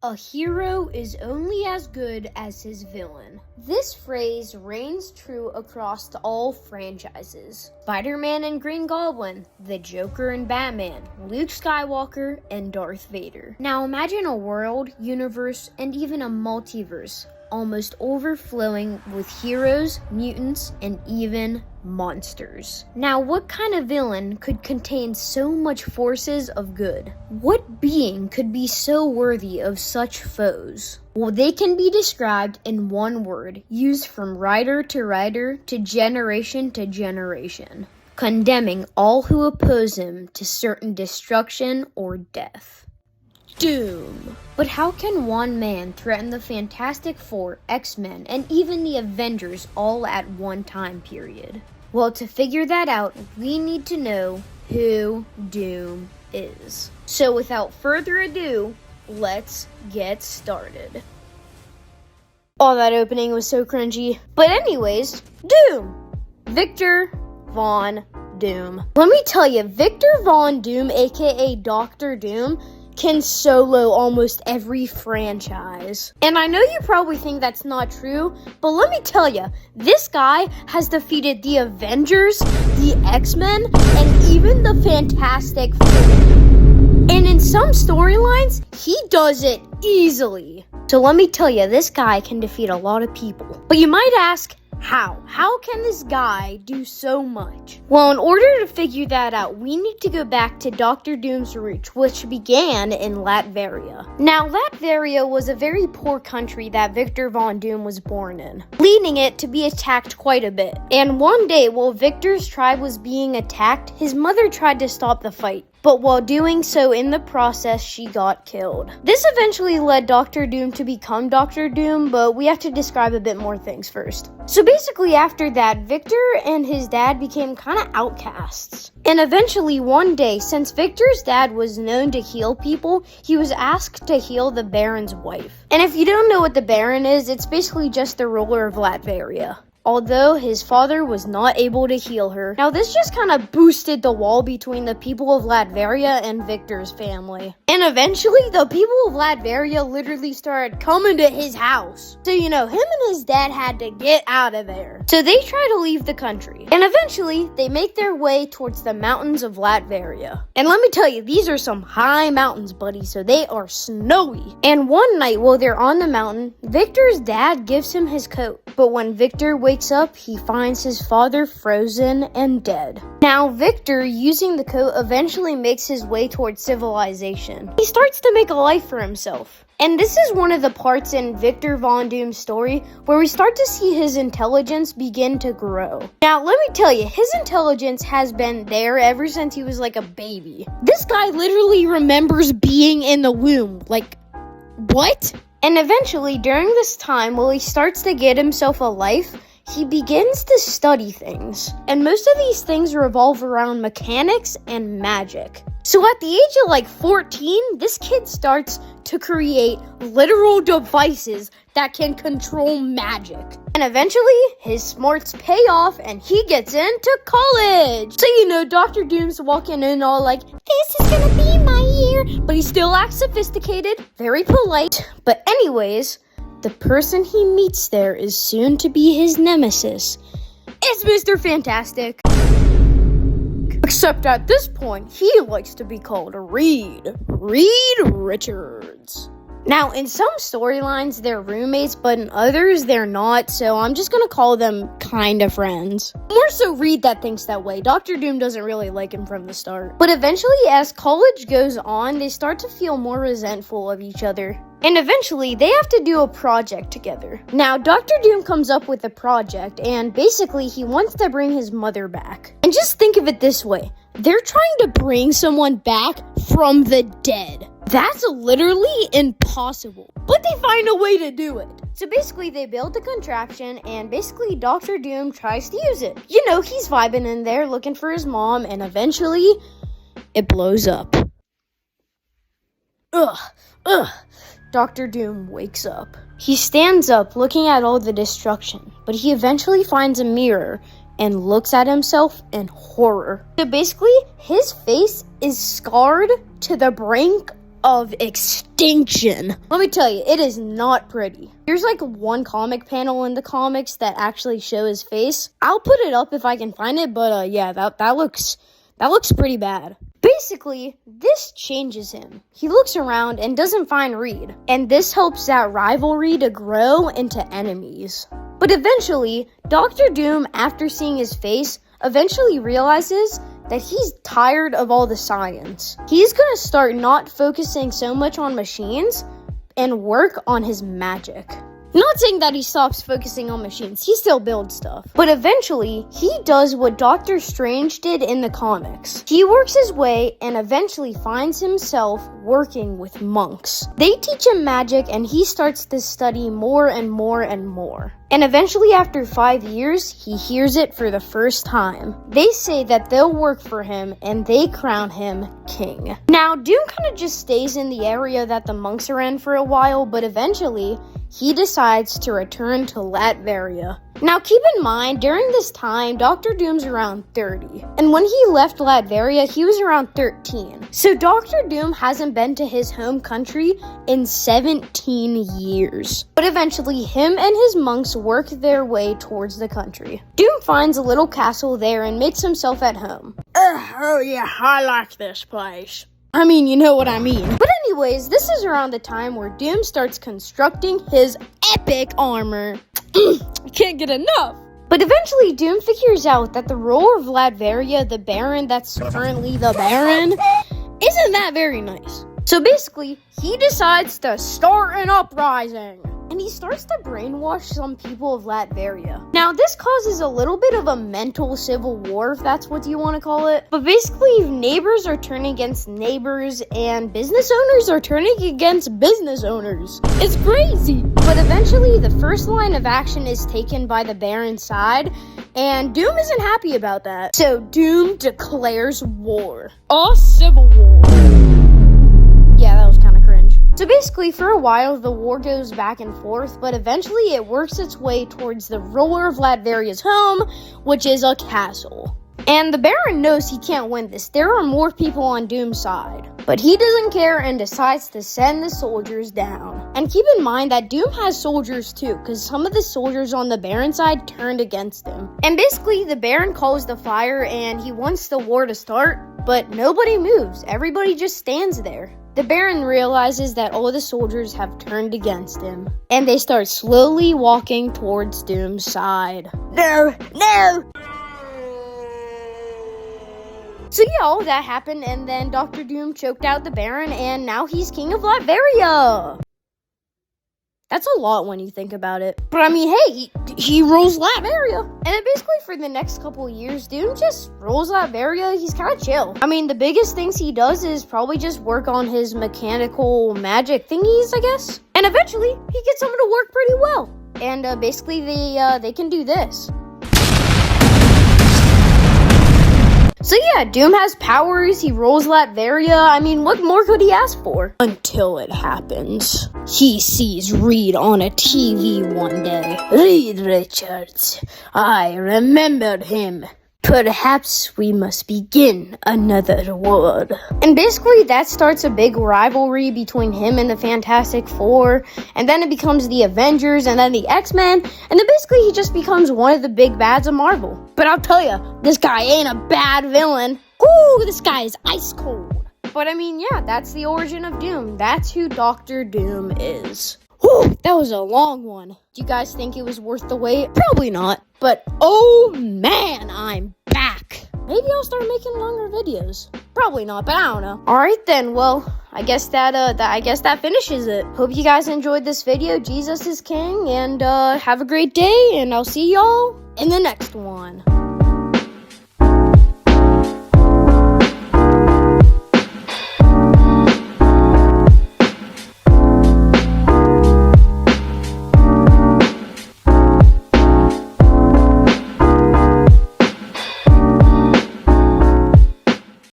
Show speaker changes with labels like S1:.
S1: A hero is only as good as his villain. This phrase reigns true across all franchises. Spider-Man and Green Goblin, the Joker and Batman, Luke Skywalker and Darth Vader. Now imagine a world, universe, and even a multiverse almost overflowing with heroes, mutants, and even monsters. Now, what kind of villain could contain so much forces of good? What being could be so worthy of such foes? Well, they can be described in one word, used from writer to generation, condemning all who oppose him to certain destruction or death. Doom. But how can one man threaten the Fantastic Four, X-Men, and even the Avengers all at one time period? Well, to figure that out, we need to know who Doom is. So without further ado, let's get started. Oh, that opening was so cringy. But anyways, Doom. Victor Von Doom. Let me tell you, Victor Von Doom, aka Dr. Doom, can solo almost every franchise. And I know you probably think that's not true, but let me tell you, this guy has defeated the Avengers, the X-Men, and even the Fantastic Four. And in some storylines, he does it easily. So let me tell you, this guy can defeat a lot of people. But you might ask, how? How can this guy do so much? Well, in order to figure that out, we need to go back to Dr. Doom's roots, which began in Latveria. Now, Latveria was a very poor country that Victor Von Doom was born in, leading it to be attacked quite a bit. And one day, while Victor's tribe was being attacked, his mother tried to stop the fight. But while doing so in the process, she got killed. This eventually led Dr. Doom to become Dr. Doom, but we have to describe a bit more things first. So basically after that, Victor and his dad became kind of outcasts. And eventually one day, since Victor's dad was known to heal people, he was asked to heal the Baron's wife. And if you don't know what the Baron is, it's basically just the ruler of Latveria, although his father was not able to heal her. Now this just kind of boosted the wall between the people of Latveria and Victor's family. And eventually the people of Latveria literally started coming to his house. So him and his dad had to get out of there. So they try to leave the country. And eventually they make their way towards the mountains of Latveria. And let me tell you, these are some high mountains, buddy, so they are snowy. And one night while they're on the mountain, Victor's dad gives him his coat. But when Victor wakes up, he finds his father frozen and dead. Now, Victor, using the coat, eventually makes his way towards civilization. He starts to make a life for himself. And this is one of the parts in Victor Von Doom's story where we start to see his intelligence begin to grow. Now, let me tell you, his intelligence has been there ever since he was like a baby. This guy literally remembers being in the womb. Like, what? And eventually, during this time, while he starts to get himself a life, he begins to study things. And most of these things revolve around mechanics and magic. So at the age of 14, this kid starts to create literal devices that can control magic. And eventually, his smarts pay off and he gets into college. So Dr. Doom's walking in all like, this is gonna be my year. But he still acts sophisticated, very polite. But anyways, the person he meets there is soon to be his nemesis. It's Mr. Fantastic. Except at this point, he likes to be called Reed Richards. Now, in some storylines, they're roommates, but in others, they're not, so I'm just gonna call them kinda friends. More so Reed that thinks that way. Dr. Doom doesn't really like him from the start. But eventually, as college goes on, they start to feel more resentful of each other. And eventually, they have to do a project together. Now, Dr. Doom comes up with a project, and basically, he wants to bring his mother back. And just think of it this way. They're trying to bring someone back from the dead. That's literally impossible. But they find a way to do it. So basically, they build the contraption, and basically, Dr. Doom tries to use it. He's vibing in there, looking for his mom, and eventually, it blows up. Dr. Doom wakes up. He stands up, looking at all the destruction, but he eventually finds a mirror and looks at himself in horror. So basically, his face is scarred to the brink of extinction. Let me tell you, it is not pretty. There's like one comic panel in the comics that actually show his face. I'll put it up if I can find it, but yeah, that looks pretty bad. Basically, this changes him. He looks around and doesn't find Reed, and this helps that rivalry to grow into enemies. But eventually, Dr. Doom, after seeing his face, eventually realizes that he's tired of all the science. He's gonna start not focusing so much on machines and work on his magic. Not saying that he stops focusing on machines, he still builds stuff. But eventually, he does what Doctor Strange did in the comics. He works his way and eventually finds himself working with monks. They teach him magic and he starts to study more and more and more. And eventually, after 5 years, he hears it for the first time. They say that they'll work for him and they crown him king. Now, Doom kind of just stays in the area that the monks are in for a while, but eventually, he decides to return to Latveria. Now, keep in mind, during this time, Dr. Doom's around 30. And when he left Latveria, he was around 13. So Dr. Doom hasn't been to his home country in 17 years. But eventually, him and his monks work their way towards the country. Doom finds a little castle there and makes himself at home. Oh yeah, I like this place. I mean, you know what I mean. But anyways, this is around the time where Doom starts constructing his epic armor. I can't get enough. But eventually, Doom figures out that the ruler of Latveria, the Baron that's currently the Baron, isn't that very nice. So basically, he decides to start an uprising. And he starts to brainwash some people of Latveria. Now, this causes a little bit of a mental civil war, if that's what you want to call it. But basically, neighbors are turning against neighbors, and business owners are turning against business owners. It's crazy. But eventually, the first line of action is taken by the Baron's side, and Doom isn't happy about that. So, Doom declares war. A civil war. Yeah, that was kind of cringe. So basically, for a while, the war goes back and forth, but eventually it works its way towards the ruler of Latveria's home, which is a castle. And the Baron knows he can't win this. There are more people on Doom's side. But he doesn't care and decides to send the soldiers down. And keep in mind that Doom has soldiers too, because some of the soldiers on the Baron's side turned against him. And basically, the Baron calls the fire and he wants the war to start, but nobody moves. Everybody just stands there. The Baron realizes that all the soldiers have turned against him, and they start slowly walking towards Doom's side. No! So yeah, all that happened, and then Dr. Doom choked out the Baron, and now he's king of Latveria! That's a lot when you think about it. But I mean, hey, he rules Latveria. And then basically for the next couple of years, Doom just rules Latveria. He's kind of chill. I mean, the biggest things he does is probably just work on his mechanical magic thingies, I guess. And eventually, he gets them to work pretty well. And basically, they can do this. So yeah, Doom has powers, he rules Latveria. I mean, what more could he ask for? Until it happens. He sees Reed on a TV one day. Reed Richards. I remembered him. Perhaps we must begin another war. And basically that starts a big rivalry between him and the Fantastic Four, and then it becomes the Avengers, and then the X-Men, and then basically he just becomes one of the big bads of Marvel. But I'll tell you, this guy ain't a bad villain. Ooh, this guy is ice cold. But I mean, yeah, that's the origin of Doom. That's who Dr. Doom is. Whew, that was a long one. Do you guys think it was worth the wait? Probably not. But oh man, I'm back. Maybe I'll start making longer videos. Probably not, but I don't know. Alright then, well, I guess that finishes it. Hope you guys enjoyed this video. Jesus is King, and have a great day, and I'll see y'all in the next one.